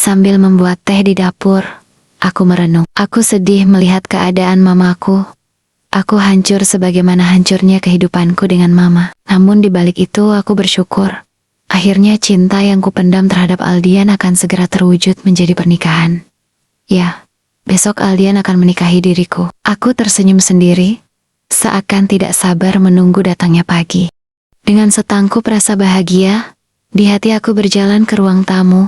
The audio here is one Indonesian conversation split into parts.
Sambil membuat teh di dapur, aku merenung. Aku sedih melihat keadaan mamaku. Aku hancur sebagaimana hancurnya kehidupanku dengan mama. Namun di balik itu aku bersyukur. Akhirnya cinta yang kupendam terhadap Aldian akan segera terwujud menjadi pernikahan. Ya, besok Aldian akan menikahi diriku. Aku tersenyum sendiri, seakan tidak sabar menunggu datangnya pagi. Dengan setangkup rasa bahagia, di hati aku berjalan ke ruang tamu,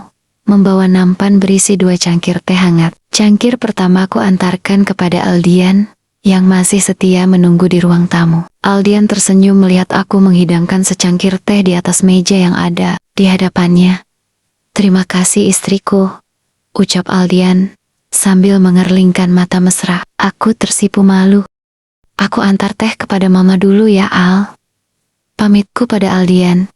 membawa nampan berisi 2 cangkir teh hangat. Cangkir pertama aku antarkan kepada Aldian, yang masih setia menunggu di ruang tamu. Aldian tersenyum melihat aku menghidangkan secangkir teh di atas meja yang ada di hadapannya. "Terima kasih istriku," ucap Aldian, sambil mengerlingkan mata mesra. Aku tersipu malu. "Aku antar teh kepada mama dulu ya, Al," pamitku pada Aldian.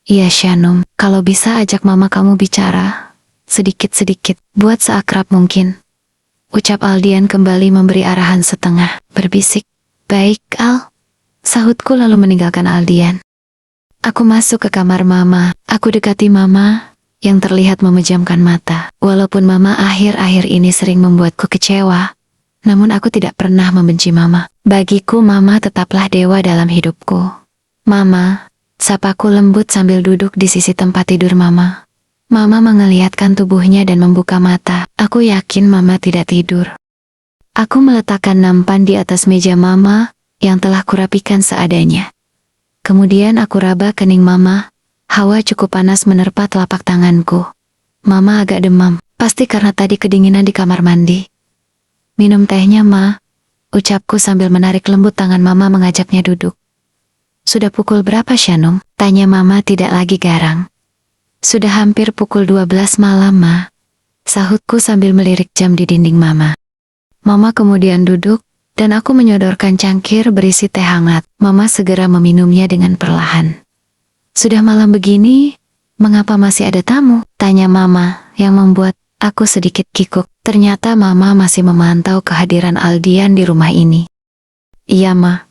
"Iya Shanum, kalau bisa ajak mama kamu bicara, sedikit-sedikit, buat seakrab mungkin," ucap Aldian kembali memberi arahan setengah berbisik. "Baik Al," sahutku lalu meninggalkan Aldian. Aku masuk ke kamar mama. Aku dekati mama, yang terlihat memejamkan mata. Walaupun mama akhir-akhir ini sering membuatku kecewa, namun aku tidak pernah membenci mama. Bagiku mama tetaplah dewa dalam hidupku. "Mama," sapaku lembut sambil duduk di sisi tempat tidur mama. Mama mengeliatkan tubuhnya dan membuka mata. Aku yakin mama tidak tidur. Aku meletakkan nampan di atas meja mama, yang telah kurapikan seadanya. Kemudian aku raba kening mama. Hawa cukup panas menerpa telapak tanganku. Mama agak demam, pasti karena tadi kedinginan di kamar mandi. "Minum tehnya, Ma," ucapku sambil menarik lembut tangan mama mengajaknya duduk. "Sudah pukul berapa, Shanum?" tanya mama tidak lagi garang. "Sudah hampir pukul 12 malam, Ma," sahutku sambil melirik jam di dinding mama. Mama kemudian duduk, dan aku menyodorkan cangkir berisi teh hangat. Mama segera meminumnya dengan perlahan. "Sudah malam begini, mengapa masih ada tamu?" tanya mama, yang membuat aku sedikit kikuk. Ternyata mama masih memantau kehadiran Aldian di rumah ini. "Iya, Ma.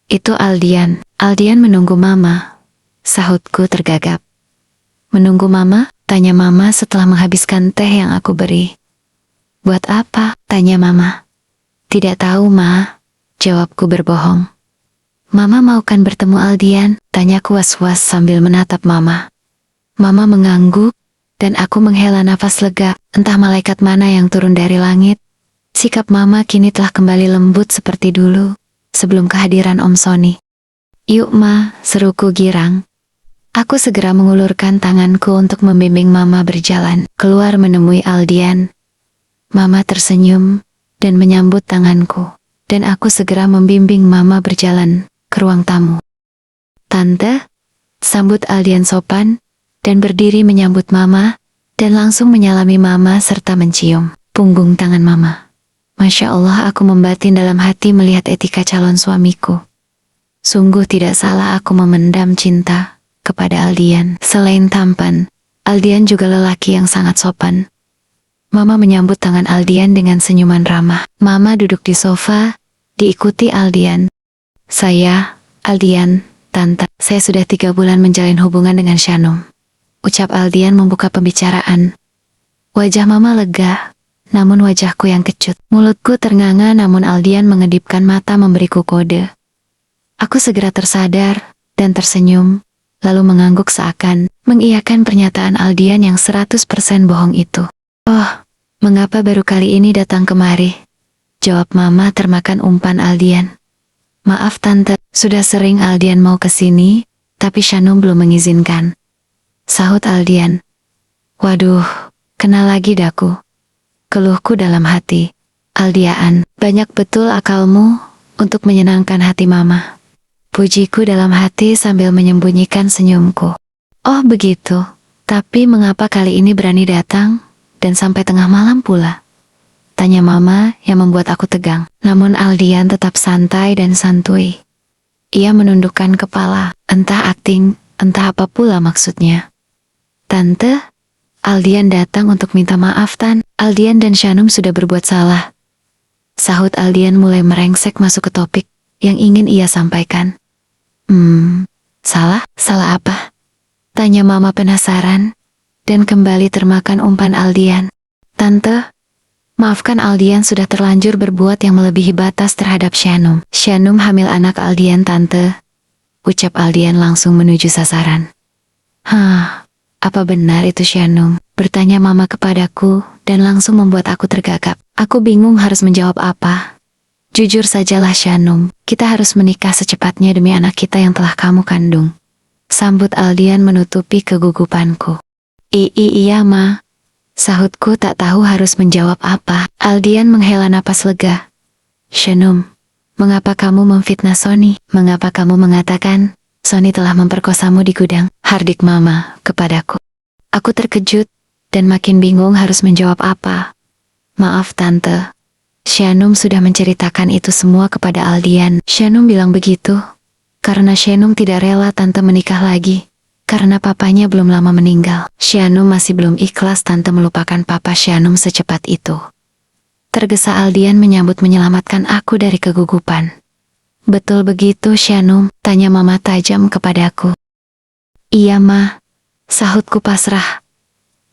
Itu Aldian." "Aldian menunggu mama," sahutku tergagap. "Menunggu mama?" tanya mama setelah menghabiskan teh yang aku beri. "Buat apa?" tanya mama. "Tidak tahu, Ma," jawabku berbohong. "Mama mau kan bertemu Aldian?" tanyaku was-was sambil menatap mama. Mama mengangguk, dan aku menghela nafas lega. Entah malaikat mana yang turun dari langit. Sikap mama kini telah kembali lembut seperti dulu, sebelum kehadiran Om Sony. "Yuk Ma," seruku girang. Aku segera mengulurkan tanganku untuk membimbing mama berjalan keluar menemui Aldian. Mama tersenyum dan menyambut tanganku, dan aku segera membimbing mama berjalan ke ruang tamu. "Tante," sambut Aldian sopan, dan berdiri menyambut mama, dan langsung menyalami mama serta mencium punggung tangan mama. Masya Allah, aku membatin dalam hati melihat etika calon suamiku. Sungguh tidak salah aku memendam cinta kepada Aldian. Selain tampan, Aldian juga lelaki yang sangat sopan. Mama menyambut tangan Aldian dengan senyuman ramah. Mama duduk di sofa, diikuti Aldian. Aldian, Tante, saya sudah 3 bulan menjalin hubungan dengan Shanum," ucap Aldian membuka pembicaraan. Wajah mama lega, namun wajahku yang kecut. Mulutku ternganga namun Aldian mengedipkan mata memberiku kode. Aku segera tersadar dan tersenyum, lalu mengangguk seakan mengiyakan pernyataan Aldian yang 100% bohong itu. "Oh, mengapa baru kali ini datang kemari?" jawab mama termakan umpan Aldian. "Maaf Tante, sudah sering Aldian mau kesini, tapi Shanum belum mengizinkan," sahut Aldian. "Waduh, kena lagi daku," keluhku dalam hati. "Aldian, banyak betul akalmu untuk menyenangkan hati mama," pujiku dalam hati sambil menyembunyikan senyumku. "Oh begitu, tapi mengapa kali ini berani datang, dan sampai tengah malam pula?" tanya mama yang membuat aku tegang. Namun Aldian tetap santai dan santuy. Ia menundukkan kepala, entah akting, entah apa pula maksudnya. "Tante, Aldian datang untuk minta maaf Tan. Aldian dan Shanum sudah berbuat salah," sahut Aldian mulai merengsek masuk ke topik yang ingin ia sampaikan. Salah? Salah apa?" tanya mama penasaran. dan kembali termakan umpan Aldian. Tante, maafkan Aldian sudah terlanjur berbuat yang melebihi batas terhadap Shanum. Shanum hamil anak Aldian, Tante. Ucap Aldian langsung menuju sasaran. Hah, apa benar itu Shanum? Bertanya Mama kepadaku dan langsung membuat aku tergagap. Aku bingung harus menjawab apa. Jujur sajalah Shanum, kita harus menikah secepatnya demi anak kita yang telah kamu kandung. Sambut Aldian menutupi kegugupanku. Iya Ma. Sahutku tak tahu harus menjawab apa. Aldian menghela napas lega. Shanum, mengapa kamu memfitnah Sony? Mengapa kamu mengatakan Sony telah memperkosamu di gudang? Hardik Mama kepadaku. Aku terkejut dan makin bingung harus menjawab apa. Maaf Tante. Shanum sudah menceritakan itu semua kepada Aldian. Shanum bilang begitu karena Shanum tidak rela Tante menikah lagi, karena papanya belum lama meninggal. Shanum masih belum ikhlas Tante melupakan papa Shanum secepat itu. Tergesa Aldian menyambut menyelamatkan aku dari kegugupan. Betul begitu Shanum? Tanya Mama tajam kepadaku. Iya Ma, sahutku pasrah.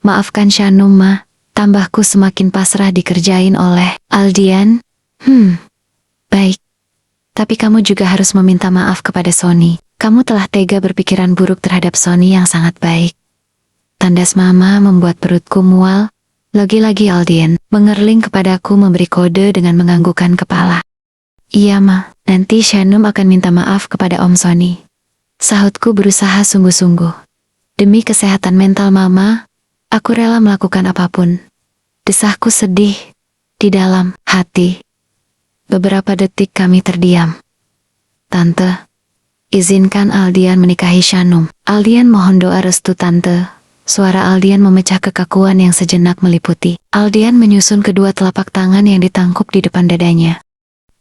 Maafkan Shanum Ma, tambahku semakin pasrah dikerjain oleh Aldian. Baik. Tapi kamu juga harus meminta maaf kepada Sony. Kamu telah tega berpikiran buruk terhadap Sony yang sangat baik. Tandas Mama membuat perutku mual. Lagi-lagi Aldian mengerling kepadaku memberi kode dengan menganggukkan kepala. Iya Ma, nanti Shanum akan minta maaf kepada Om Sony. Sahutku berusaha sungguh-sungguh. Demi kesehatan mental Mama, aku rela melakukan apapun. Desahku sedih di dalam hati. Beberapa detik kami terdiam. Tante, izinkan Aldian menikahi Shanum. Aldian mohon doa restu Tante. Suara Aldian memecah kekakuan yang sejenak meliputi. Aldian menyusun kedua telapak tangan yang ditangkup di depan dadanya.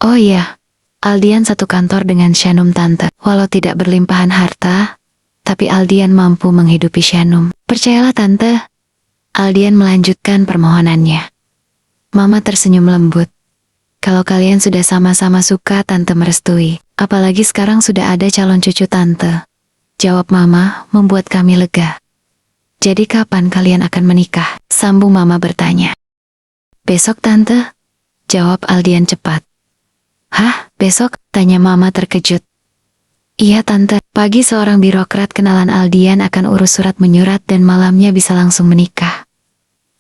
Oh iya, Aldian satu kantor dengan Shanum Tante. Walau tidak berlimpahan harta, tapi Aldian mampu menghidupi Shanum. Percayalah Tante. Aldian melanjutkan permohonannya. Mama tersenyum lembut. Kalau kalian sudah sama-sama suka, Tante merestui. Apalagi sekarang sudah ada calon cucu Tante. Jawab Mama membuat kami lega. Jadi kapan kalian akan menikah? Sambung Mama bertanya. Besok Tante. Jawab Aldian cepat. Hah, besok? Tanya Mama terkejut. Iya Tante, pagi seorang birokrat kenalan Aldian akan urus surat menyurat dan malamnya bisa langsung menikah.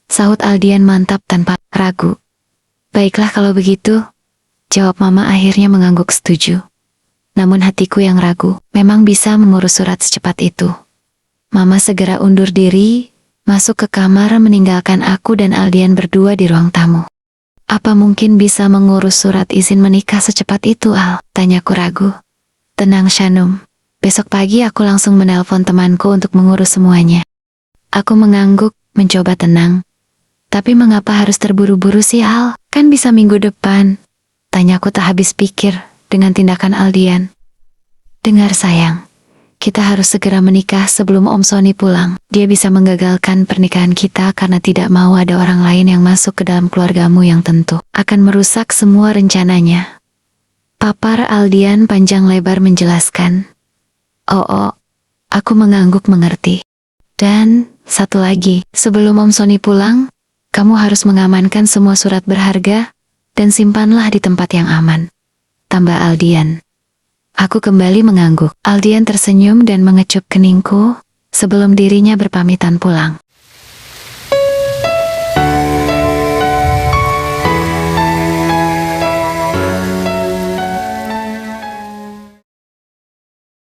Sahut Aldian mantap tanpa ragu. Baiklah kalau begitu, jawab Mama akhirnya mengangguk setuju. Namun hatiku yang ragu, memang bisa mengurus surat secepat itu. Mama segera undur diri, masuk ke kamar meninggalkan aku dan Aldian berdua di ruang tamu. Apa mungkin bisa mengurus surat izin menikah secepat itu Al? Tanyaku ragu. Tenang Shanum, besok pagi aku langsung menelpon temanku untuk mengurus semuanya. Aku mengangguk, mencoba tenang. Tapi mengapa harus terburu-buru sih Al? Kan bisa minggu depan. Tanyaku tak habis pikir dengan tindakan Aldian. Dengar sayang, kita harus segera menikah sebelum Om Sony pulang. Dia bisa menggagalkan pernikahan kita karena tidak mau ada orang lain yang masuk ke dalam keluargamu yang tentu akan merusak semua rencananya. Papar Aldian panjang lebar menjelaskan. Oh, aku mengangguk mengerti. Dan satu lagi, sebelum Om Sony pulang, kamu harus mengamankan semua surat berharga dan simpanlah di tempat yang aman. Tambah Aldian. Aku kembali mengangguk. Aldian tersenyum dan mengecup keningku sebelum dirinya berpamitan pulang.